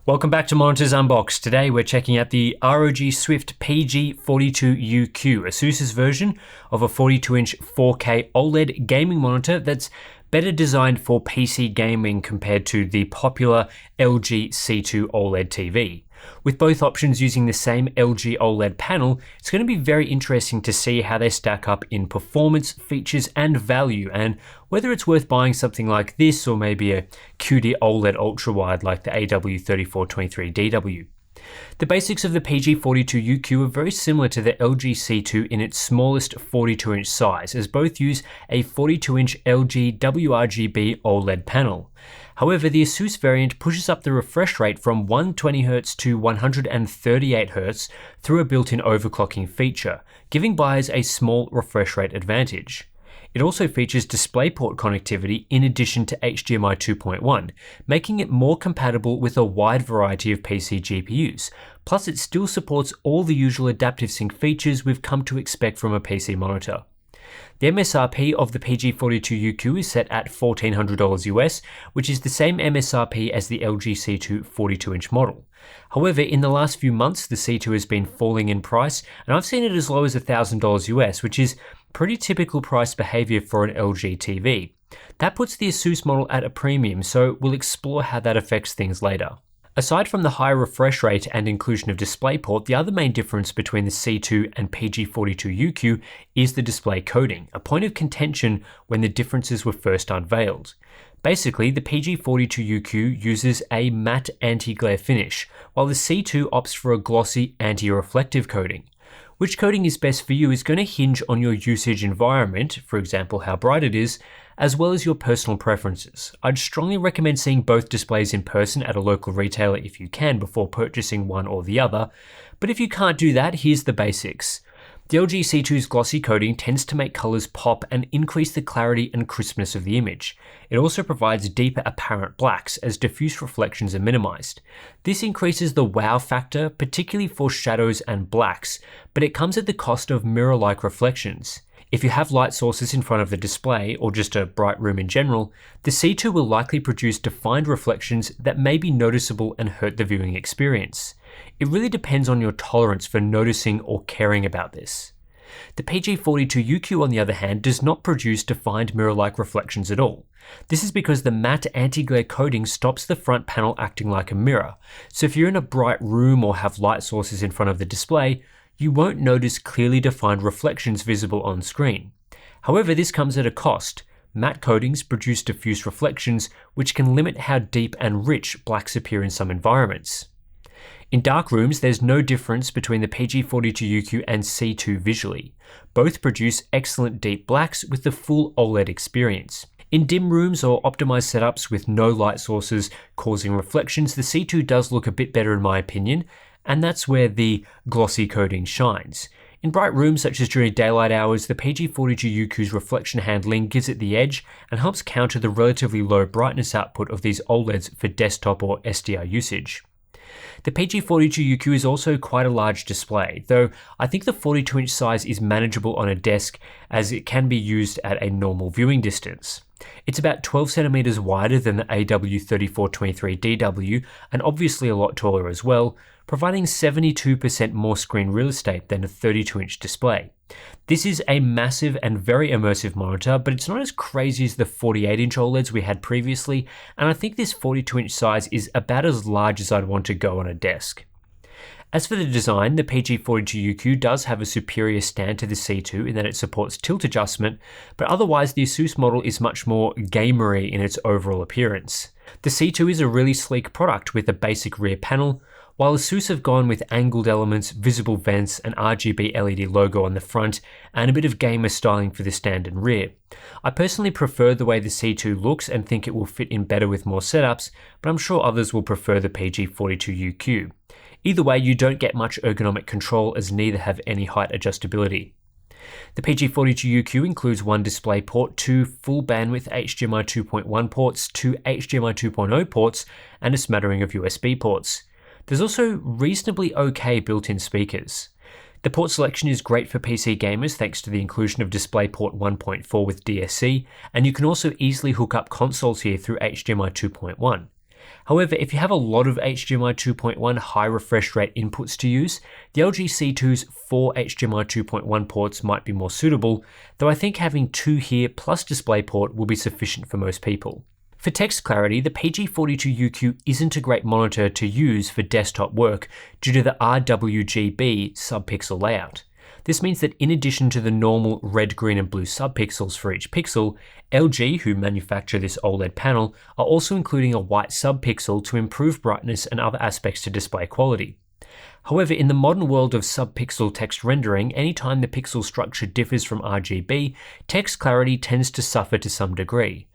Welcome back to Monitors Unboxed. Today we're checking out the ROG Swift PG42UQ, Asus's version of a 42-inch 4K OLED gaming monitor that's better designed for PC gaming compared to the popular LG C2 OLED TV. With both options using the same LG OLED panel, it's going to be very interesting to see how they stack up in performance, features, and value, and whether it's worth buying something like this or maybe a QD OLED ultrawide like the AW3423DW. The basics of the PG42UQ are very similar to the LG C2 in its smallest 42-inch size, as both use a 42-inch LG WRGB OLED panel. However, the Asus variant pushes up the refresh rate from 120Hz to 138Hz through a built-in overclocking feature, giving buyers a small refresh rate advantage. It also features DisplayPort connectivity in addition to HDMI 2.1, making it more compatible with a wide variety of PC GPUs. Plus, it still supports all the usual adaptive sync features we've come to expect from a PC monitor. The MSRP of the PG42UQ is set at $1,400 US, which is the same MSRP as the LG C2 42-inch model. However, in the last few months, the C2 has been falling in price, and I've seen it as low as $1,000 US, which is pretty typical price behavior for an LG TV. That puts the Asus model at a premium, so we'll explore how that affects things later. Aside from the higher refresh rate and inclusion of DisplayPort, the other main difference between the C2 and PG42UQ is the display coating, a point of contention when the differences were first unveiled. Basically, the PG42UQ uses a matte anti-glare finish, while the C2 opts for a glossy anti-reflective coating. Which coating is best for you is going to hinge on your usage environment, for example how bright it is, as well as your personal preferences. I'd strongly recommend seeing both displays in person at a local retailer if you can before purchasing one or the other, but if you can't do that, here's the basics. The LG C2's glossy coating tends to make colors pop and increase the clarity and crispness of the image. It also provides deeper apparent blacks as diffuse reflections are minimized. This increases the wow factor, particularly for shadows and blacks, but it comes at the cost of mirror-like reflections. If you have light sources in front of the display, or just a bright room in general, the C2 will likely produce defined reflections that may be noticeable and hurt the viewing experience. It really depends on your tolerance for noticing or caring about this. The PG42UQ, on the other hand, does not produce defined mirror-like reflections at all. This is because the matte anti-glare coating stops the front panel acting like a mirror, so if you're in a bright room or have light sources in front of the display, you won't notice clearly defined reflections visible on screen. However, this comes at a cost. Matte coatings produce diffuse reflections, which can limit how deep and rich blacks appear in some environments. In dark rooms, there's no difference between the PG42UQ and C2 visually. Both produce excellent deep blacks with the full OLED experience. In dim rooms or optimized setups with no light sources causing reflections, the C2 does look a bit better in my opinion, and that's where the glossy coating shines. In bright rooms such as during daylight hours, the PG42UQ's reflection handling gives it the edge and helps counter the relatively low brightness output of these OLEDs for desktop or SDR usage. The PG42UQ is also quite a large display, though I think the 42-inch size is manageable on a desk as it can be used at a normal viewing distance. It's about 12 centimeters wider than the AW3423DW and obviously a lot taller as well, providing 72% more screen real estate than a 32-inch display. This is a massive and very immersive monitor, but it's not as crazy as the 48-inch OLEDs we had previously, and I think this 42-inch size is about as large as I'd want to go on a desk. As for the design, the PG42UQ does have a superior stand to the C2 in that it supports tilt adjustment, but otherwise the Asus model is much more gamery in its overall appearance. The C2 is a really sleek product with a basic rear panel, while Asus have gone with angled elements, visible vents, an RGB LED logo on the front, and a bit of gamer styling for the stand and rear. I personally prefer the way the C2 looks and think it will fit in better with more setups, but I'm sure others will prefer the PG42UQ. Either way, you don't get much ergonomic control as neither have any height adjustability. The PG42UQ includes one DisplayPort, two full bandwidth HDMI 2.1 ports, two HDMI 2.0 ports, and a smattering of USB ports. There's also reasonably okay built-in speakers. The port selection is great for PC gamers thanks to the inclusion of DisplayPort 1.4 with DSC, and you can also easily hook up consoles here through HDMI 2.1. However, if you have a lot of HDMI 2.1 high refresh rate inputs to use, the LG C2's 4 HDMI 2.1 ports might be more suitable, though I think having 2 here plus DisplayPort will be sufficient for most people. For text clarity, the PG42UQ isn't a great monitor to use for desktop work due to the RWGB subpixel layout. This means that in addition to the normal red, green, and blue subpixels for each pixel, LG, who manufacture this OLED panel, are also including a white subpixel to improve brightness and other aspects to display quality. However, in the modern world of subpixel text rendering, anytime the pixel structure differs from RGB, text clarity tends to suffer to some degree.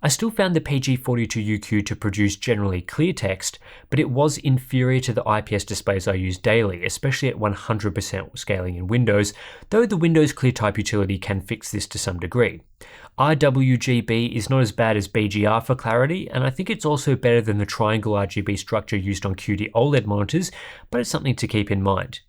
I still found the PG42UQ to produce generally clear text, but it was inferior to the IPS displays I use daily, especially at 100% scaling in Windows, though the Windows ClearType utility can fix this to some degree. RWGB is not as bad as BGR for clarity, and I think it's also better than the triangle RGB structure used on QD OLED monitors, but it's something to keep in mind.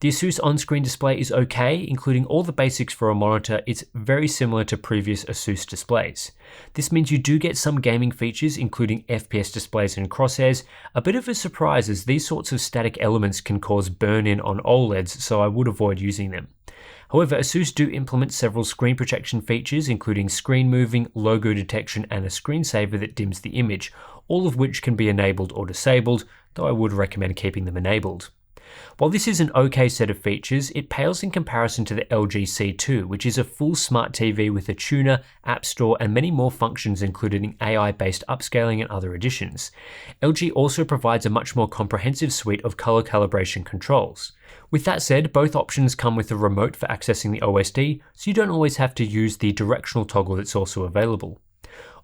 The Asus on-screen display is okay, including all the basics for a monitor. It's very similar to previous Asus displays. This means you do get some gaming features, including FPS displays and crosshairs, a bit of a surprise as these sorts of static elements can cause burn-in on OLEDs, so I would avoid using them. However, Asus do implement several screen protection features, including screen moving, logo detection, and a screensaver that dims the image, all of which can be enabled or disabled, though I would recommend keeping them enabled. While this is an okay set of features, it pales in comparison to the LG C2, which is a full smart TV with a tuner, app store, and many more functions including AI-based upscaling and other additions. LG also provides a much more comprehensive suite of color calibration controls. With that said, both options come with a remote for accessing the OSD, so you don't always have to use the directional toggle that's also available.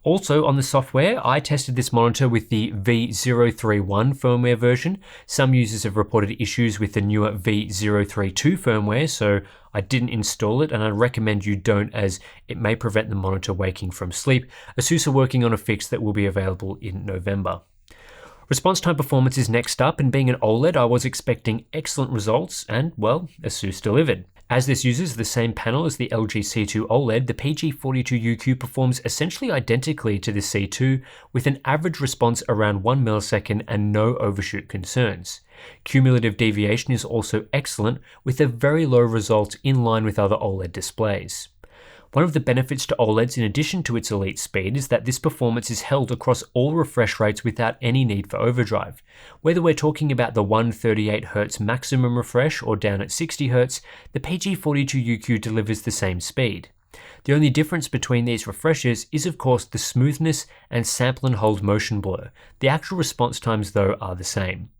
Also, on the software, I tested this monitor with the V031 firmware version. Some users have reported issues with the newer V032 firmware, so I didn't install it, and I recommend you don't, as it may prevent the monitor waking from sleep. Asus are working on a fix that will be available in November. Response time performance is next up, and being an OLED, I was expecting excellent results, and well, Asus delivered. As this uses the same panel as the LG C2 OLED, the PG42UQ performs essentially identically to the C2, with an average response around 1 millisecond and no overshoot concerns. Cumulative deviation is also excellent, with a very low result in line with other OLED displays. One of the benefits to OLEDs in addition to its elite speed is that this performance is held across all refresh rates without any need for overdrive. Whether we're talking about the 138Hz maximum refresh or down at 60Hz, the PG42UQ delivers the same speed. The only difference between these refreshes is of course the smoothness and sample and hold motion blur. The actual response times though are the same.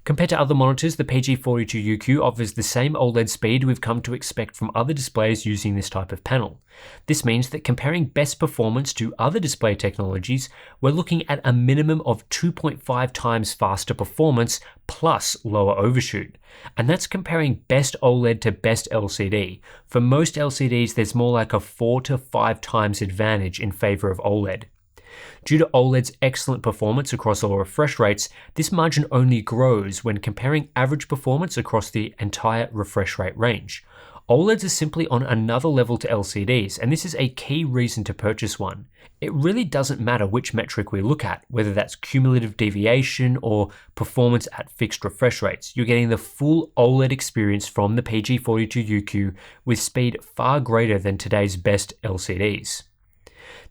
Compared to other monitors, the PG42UQ offers the same OLED speed we've come to expect from other displays using this type of panel. This means that comparing best performance to other display technologies, we're looking at a minimum of 2.5 times faster performance plus lower overshoot. And that's comparing best OLED to best LCD. For most LCDs, there's more like a 4 to 5 times advantage in favor of OLED. Due to OLED's excellent performance across all refresh rates, this margin only grows when comparing average performance across the entire refresh rate range. OLEDs are simply on another level to LCDs, and this is a key reason to purchase one. It really doesn't matter which metric we look at, whether that's cumulative deviation or performance at fixed refresh rates. You're getting the full OLED experience from the PG42UQ with speed far greater than today's best LCDs.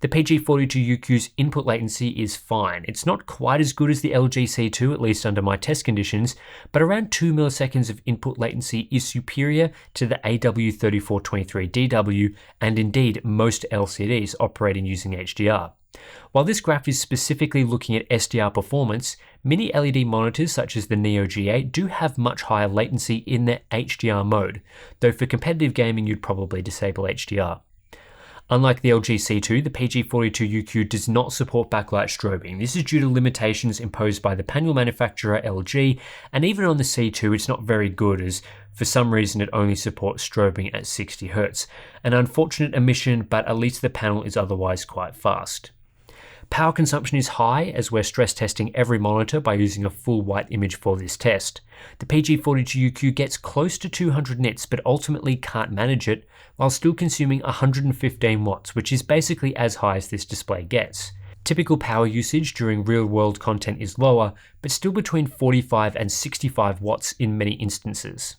The PG42UQ's input latency is fine. It's not quite as good as the LG C2, at least under my test conditions, but around 2 milliseconds of input latency is superior to the AW3423DW and indeed most LCDs operating using HDR. While this graph is specifically looking at SDR performance, many LED monitors such as the Neo G8 do have much higher latency in their HDR mode, though for competitive gaming you'd probably disable HDR. Unlike the LG C2, the PG42UQ does not support backlight strobing. This is due to limitations imposed by the panel manufacturer LG, and even on the C2 it's not very good as for some reason it only supports strobing at 60Hz. An unfortunate omission, but at least the panel is otherwise quite fast. Power consumption is high as we're stress testing every monitor by using a full white image for this test. The PG42UQ gets close to 200 nits but ultimately can't manage it while still consuming 115 watts, which is basically as high as this display gets. Typical power usage during real-world content is lower, but still between 45 and 65 watts in many instances.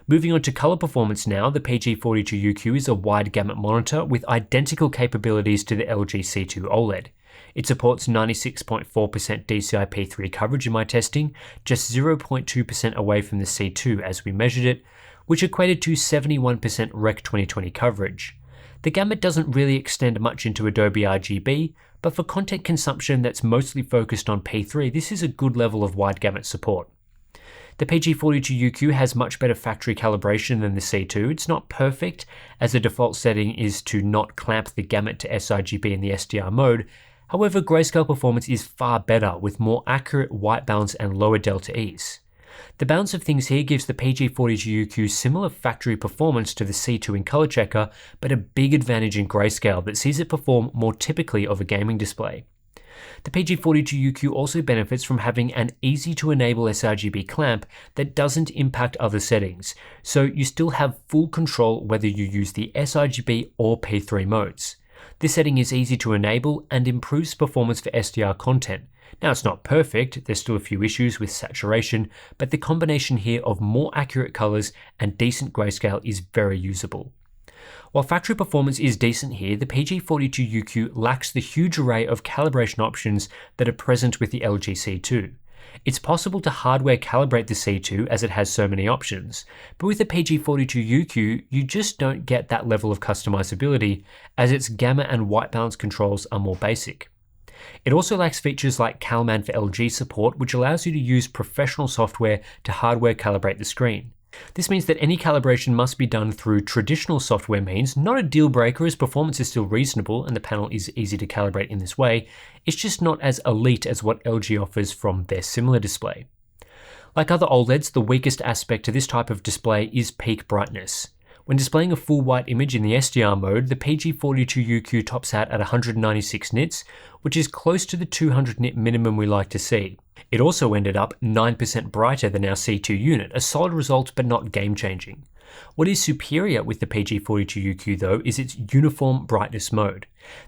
Moving on to color performance now, the PG42UQ is a wide gamut monitor with identical capabilities to the LG C2 OLED. It supports 96.4% DCI-P3 coverage in my testing, just 0.2% away from the C2 as we measured it, which equated to 71% Rec 2020 coverage. The gamut doesn't really extend much into Adobe RGB, but for content consumption that's mostly focused on P3, this is a good level of wide gamut support. The PG42UQ has much better factory calibration than the C2. It's not perfect, as the default setting is to not clamp the gamut to sRGB in the SDR mode. However, grayscale performance is far better with more accurate white balance and lower delta E's. The balance of things here gives the PG42UQ similar factory performance to the C2 in color checker, but a big advantage in grayscale that sees it perform more typically of a gaming display. The PG42UQ also benefits from having an easy to enable sRGB clamp that doesn't impact other settings, so you still have full control whether you use the sRGB or P3 modes. This setting is easy to enable and improves performance for SDR content. Now it's not perfect, there's still a few issues with saturation, but the combination here of more accurate colors and decent grayscale is very usable. While factory performance is decent here, the PG42UQ lacks the huge array of calibration options that are present with the LG C2. It's possible to hardware calibrate the C2 as it has so many options, but with the PG42UQ, you just don't get that level of customizability as its gamma and white balance controls are more basic. It also lacks features like CalMan for LG support, which allows you to use professional software to hardware calibrate the screen. This means that any calibration must be done through traditional software means, not a deal breaker as performance is still reasonable and the panel is easy to calibrate in this way, it's just not as elite as what LG offers from their similar display. Like other OLEDs, the weakest aspect to this type of display is peak brightness. When displaying a full white image in the SDR mode, the PG42UQ tops out at 196 nits, which is close to the 200 nit minimum we like to see. It also ended up 9% brighter than our C2 unit, a solid result but not game-changing. What is superior with the PG42UQ though is its uniform brightness mode.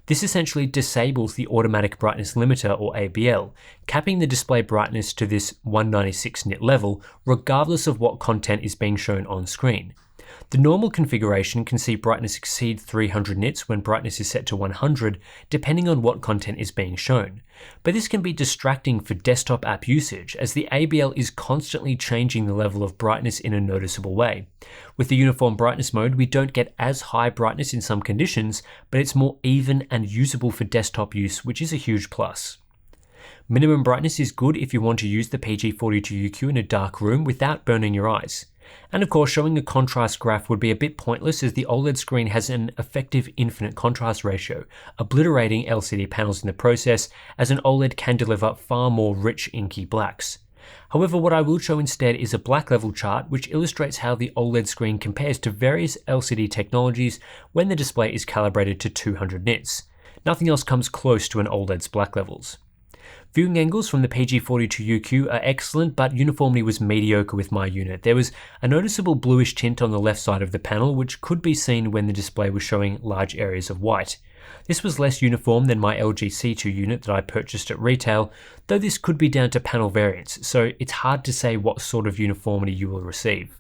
This essentially disables the automatic brightness limiter or ABL, capping the display brightness to this 196 nit level regardless of what content is being shown on screen. The normal configuration can see brightness exceed 300 nits when brightness is set to 100, depending on what content is being shown. But this can be distracting for desktop app usage, as the ABL is constantly changing the level of brightness in a noticeable way. With the uniform brightness mode, we don't get as high brightness in some conditions, but it's more even and usable for desktop use, which is a huge plus. Minimum brightness is good if you want to use the PG42UQ in a dark room without burning your eyes. And of course, showing a contrast graph would be a bit pointless as the OLED screen has an effective infinite contrast ratio, obliterating LCD panels in the process, as an OLED can deliver far more rich inky blacks. However, what I will show instead is a black level chart which illustrates how the OLED screen compares to various LCD technologies when the display is calibrated to 200 nits. Nothing else comes close to an OLED's black levels. Viewing angles from the PG42UQ are excellent, but uniformity was mediocre with my unit. There was a noticeable bluish tint on the left side of the panel, which could be seen when the display was showing large areas of white. This was less uniform than my LG C2 unit that I purchased at retail, though this could be down to panel variance, so it's hard to say what sort of uniformity you will receive.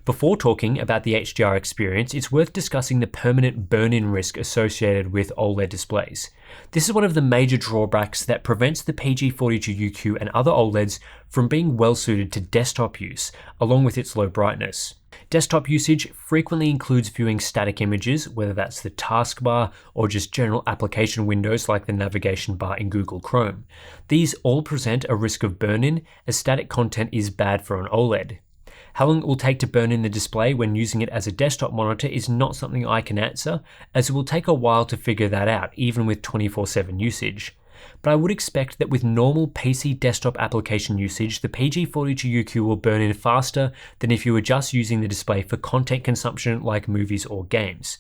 Before talking about the HDR experience, it's worth discussing the permanent burn-in risk associated with OLED displays. This is one of the major drawbacks that prevents the PG42UQ and other OLEDs from being well suited to desktop use, along with its low brightness. Desktop usage frequently includes viewing static images, whether that's the taskbar or just general application windows like the navigation bar in Google Chrome. These all present a risk of burn-in, as static content is bad for an OLED. How long it will take to burn in the display when using it as a desktop monitor is not something I can answer, as it will take a while to figure that out, even with 24/7 usage. But I would expect that with normal PC desktop application usage, the PG42UQ will burn in faster than if you were just using the display for content consumption like movies or games.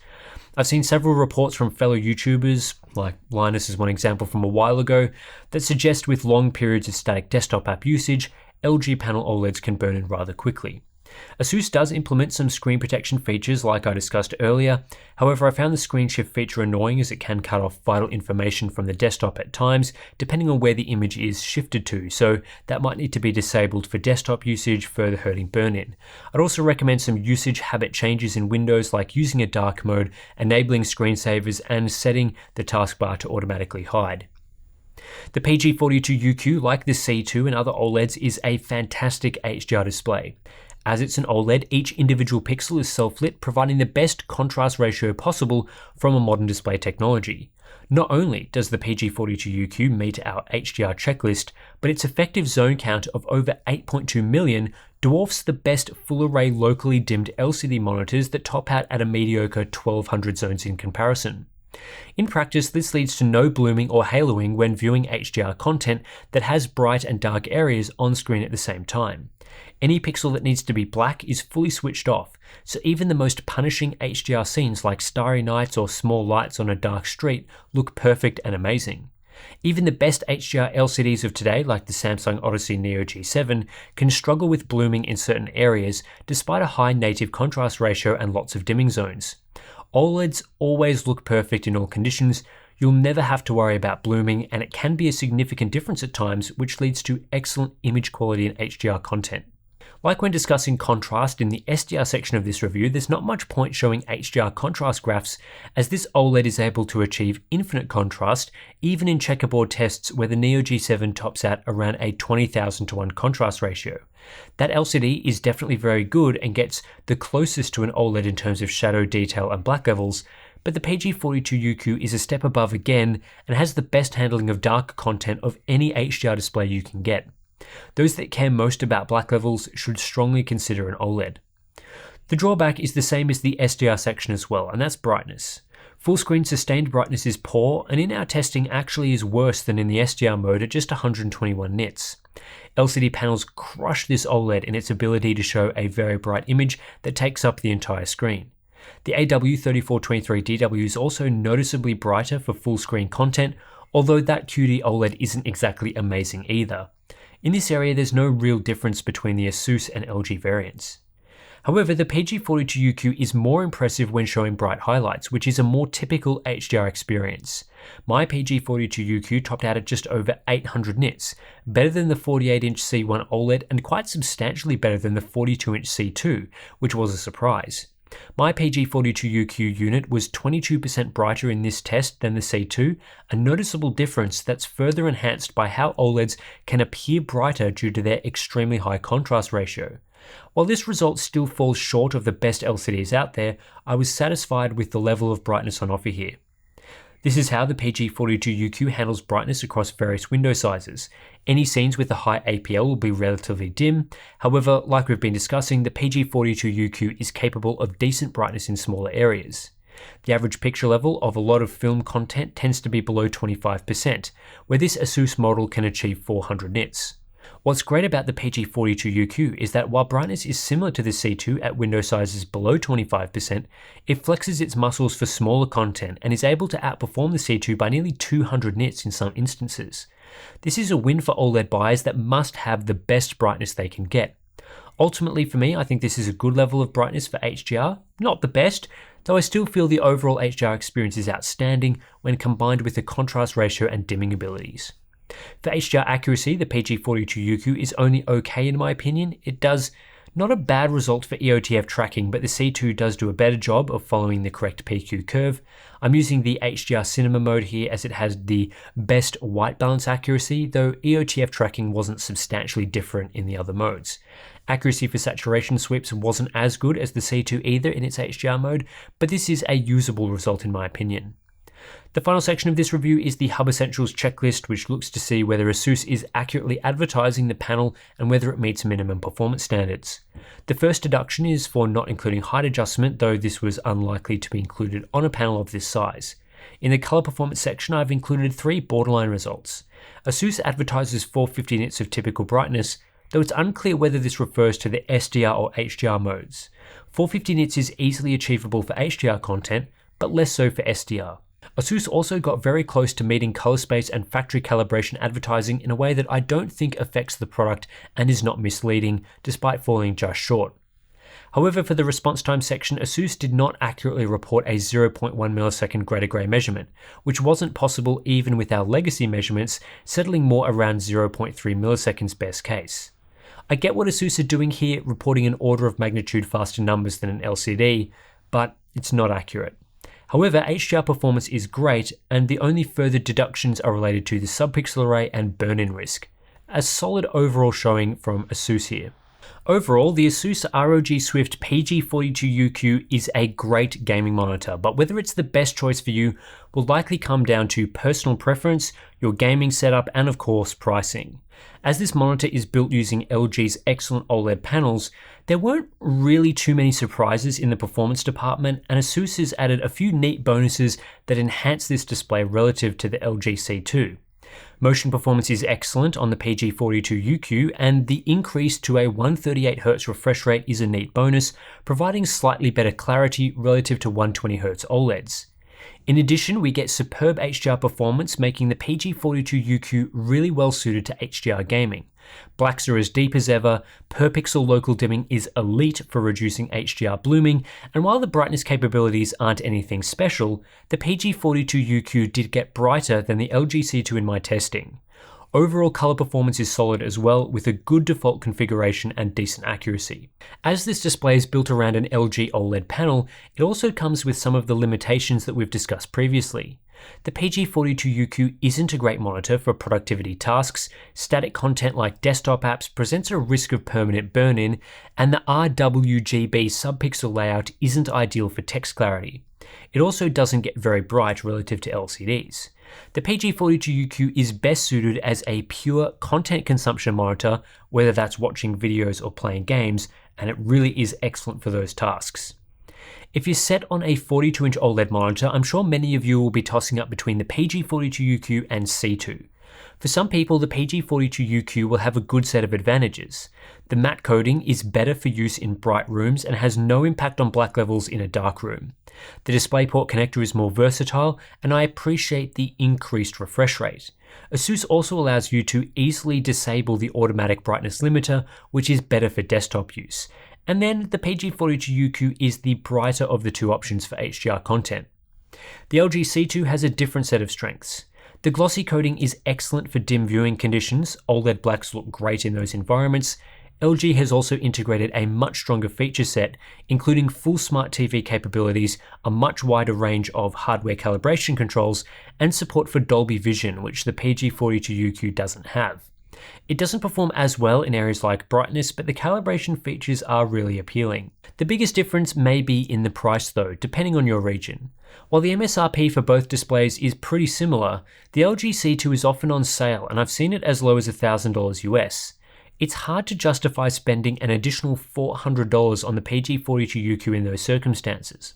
I've seen several reports from fellow YouTubers, like Linus is one example from a while ago, that suggest with long periods of static desktop app usage, LG panel OLEDs can burn in rather quickly. Asus does implement some screen protection features like I discussed earlier. However, I found the screen shift feature annoying as it can cut off vital information from the desktop at times, depending on where the image is shifted to, so that might need to be disabled for desktop usage, further hurting burn-in. I'd also recommend some usage habit changes in Windows, like using a dark mode, enabling screensavers, and setting the taskbar to automatically hide. The PG42UQ, like the C2 and other OLEDs, is a fantastic HDR display. As it's an OLED, each individual pixel is self-lit, providing the best contrast ratio possible from a modern display technology. Not only does the PG42UQ meet our HDR checklist, but its effective zone count of over 8.2 million dwarfs the best full-array locally dimmed LCD monitors that top out at a mediocre 1200 zones in comparison. In practice, this leads to no blooming or haloing when viewing HDR content that has bright and dark areas on screen at the same time. Any pixel that needs to be black is fully switched off, so even the most punishing HDR scenes like starry nights or small lights on a dark street look perfect and amazing. Even the best HDR LCDs of today, like the Samsung Odyssey Neo G7, can struggle with blooming in certain areas despite a high native contrast ratio and lots of dimming zones. OLEDs always look perfect in all conditions. You'll never have to worry about blooming, and it can be a significant difference at times, which leads to excellent image quality and HDR content. Like when discussing contrast in the SDR section of this review, there's not much point showing HDR contrast graphs, as this OLED is able to achieve infinite contrast even in checkerboard tests where the Neo G7 tops out around a 20,000 to 1 contrast ratio. That LCD is definitely very good and gets the closest to an OLED in terms of shadow detail and black levels, but the PG42UQ is a step above again and has the best handling of dark content of any HDR display you can get. Those that care most about black levels should strongly consider an OLED. The drawback is the same as the SDR section as well, and that's brightness. Full screen sustained brightness is poor, and in our testing actually is worse than in the SDR mode at just 121 nits. LCD panels crush this OLED in its ability to show a very bright image that takes up the entire screen. The AW3423DW is also noticeably brighter for full screen content, although that QD OLED isn't exactly amazing either. In this area, there's no real difference between the Asus and LG variants. However, the PG42UQ is more impressive when showing bright highlights, which is a more typical HDR experience. My PG42UQ topped out at just over 800 nits, better than the 48-inch C1 OLED and quite substantially better than the 42-inch C2, which was a surprise. My PG42UQ unit was 22% brighter in this test than the C2, a noticeable difference that's further enhanced by how OLEDs can appear brighter due to their extremely high contrast ratio. While this result still falls short of the best LCDs out there, I was satisfied with the level of brightness on offer here. This is how the PG42UQ handles brightness across various window sizes. Any scenes with a high APL will be relatively dim. However, like we've been discussing, the PG42UQ is capable of decent brightness in smaller areas. The average picture level of a lot of film content tends to be below 25%, where this Asus model can achieve 400 nits. What's great about the PG42UQ is that while brightness is similar to the C2 at window sizes below 25%, it flexes its muscles for smaller content and is able to outperform the C2 by nearly 200 nits in some instances. This is a win for OLED buyers that must have the best brightness they can get. Ultimately for me, I think this is a good level of brightness for HDR, not the best, though I still feel the overall HDR experience is outstanding when combined with the contrast ratio and dimming abilities. For HDR accuracy, the PG42UQ is only okay in my opinion. It does not a bad result for EOTF tracking, but the C2 does do a better job of following the correct PQ curve. I'm using the HDR Cinema mode here as it has the best white balance accuracy, though EOTF tracking wasn't substantially different in the other modes. Accuracy for saturation sweeps wasn't as good as the C2 either in its HDR mode, but this is a usable result in my opinion. The final section of this review is the Hub Essentials checklist, which looks to see whether Asus is accurately advertising the panel and whether it meets minimum performance standards. The first deduction is for not including height adjustment, though this was unlikely to be included on a panel of this size. In the color performance section, I've included 3 borderline results. Asus advertises 450 nits of typical brightness, though it's unclear whether this refers to the SDR or HDR modes. 450 nits is easily achievable for HDR content, but less so for SDR. Asus also got very close to meeting color space and factory calibration advertising in a way that I don't think affects the product and is not misleading, despite falling just short. However, for the response time section, Asus did not accurately report a 0.1 millisecond greater gray measurement, which wasn't possible even with our legacy measurements, settling more around 0.3 milliseconds best case. I get what Asus are doing here, reporting an order of magnitude faster numbers than an LCD, but it's not accurate. However, HDR performance is great, and the only further deductions are related to the subpixel array and burn-in risk. A solid overall showing from Asus here. Overall, the Asus ROG Swift PG42UQ is a great gaming monitor, but whether it's the best choice for you will likely come down to personal preference, your gaming setup, and of course, pricing. As this monitor is built using LG's excellent OLED panels, there weren't really too many surprises in the performance department, and Asus has added a few neat bonuses that enhance this display relative to the LG C2. Motion performance is excellent on the PG42UQ, and the increase to a 138Hz refresh rate is a neat bonus, providing slightly better clarity relative to 120Hz OLEDs. In addition, we get superb HDR performance, making the PG42UQ really well suited to HDR gaming. Blacks are as deep as ever, per pixel local dimming is elite for reducing HDR blooming, and while the brightness capabilities aren't anything special, the PG42UQ did get brighter than the LG C2 in my testing. Overall color performance is solid as well, with a good default configuration and decent accuracy. As this display is built around an LG OLED panel, it also comes with some of the limitations that we've discussed previously. The PG42UQ isn't a great monitor for productivity tasks, static content like desktop apps presents a risk of permanent burn-in, and the RWGB subpixel layout isn't ideal for text clarity. It also doesn't get very bright relative to LCDs. The PG42UQ is best suited as a pure content consumption monitor, whether that's watching videos or playing games, and it really is excellent for those tasks. If you're set on a 42-inch OLED monitor, I'm sure many of you will be tossing up between the PG42UQ and C2. For some people, the PG42UQ will have a good set of advantages. The matte coating is better for use in bright rooms and has no impact on black levels in a dark room. The DisplayPort connector is more versatile, and I appreciate the increased refresh rate. Asus also allows you to easily disable the automatic brightness limiter, which is better for desktop use. And then the PG42UQ is the brighter of the two options for HDR content. The LG C2 has a different set of strengths. The glossy coating is excellent for dim viewing conditions, OLED blacks look great in those environments. LG has also integrated a much stronger feature set, including full smart TV capabilities, a much wider range of hardware calibration controls, and support for Dolby Vision, which the PG42UQ doesn't have. It doesn't perform as well in areas like brightness, but the calibration features are really appealing. The biggest difference may be in the price though, depending on your region. While the MSRP for both displays is pretty similar, the LG C2 is often on sale, and I've seen it as low as $1,000 US. It's hard to justify spending an additional $400 on the PG42UQ in those circumstances.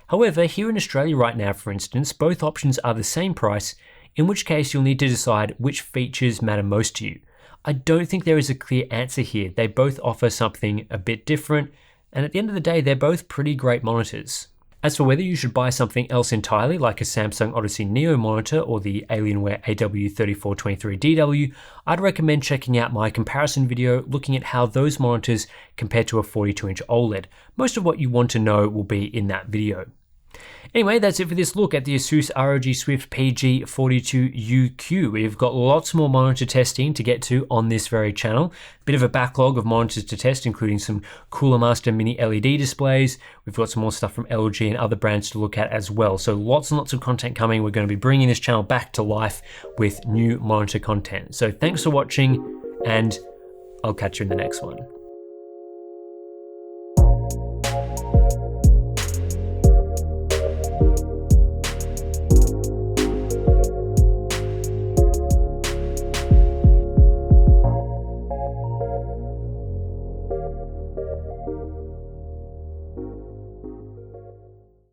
However, here in Australia right now, for instance, both options are the same price, in which case you'll need to decide which features matter most to you. I don't think there is a clear answer here. They both offer something a bit different, and at the end of the day, they're both pretty great monitors. As for whether you should buy something else entirely, like a Samsung Odyssey Neo monitor or the Alienware AW3423DW, I'd recommend checking out my comparison video looking at how those monitors compare to a 42-inch OLED. Most of what you want to know will be in that video. Anyway, that's it for this look at the Asus ROG Swift PG42UQ. We've got lots more monitor testing to get to on this very channel. Bit of a backlog of monitors to test, including some Cooler Master mini LED displays. We've got some more stuff from LG and other brands to look at as well. So lots and lots of content coming. We're going to be bringing this channel back to life with new monitor content. So thanks for watching, and I'll catch you in the next one.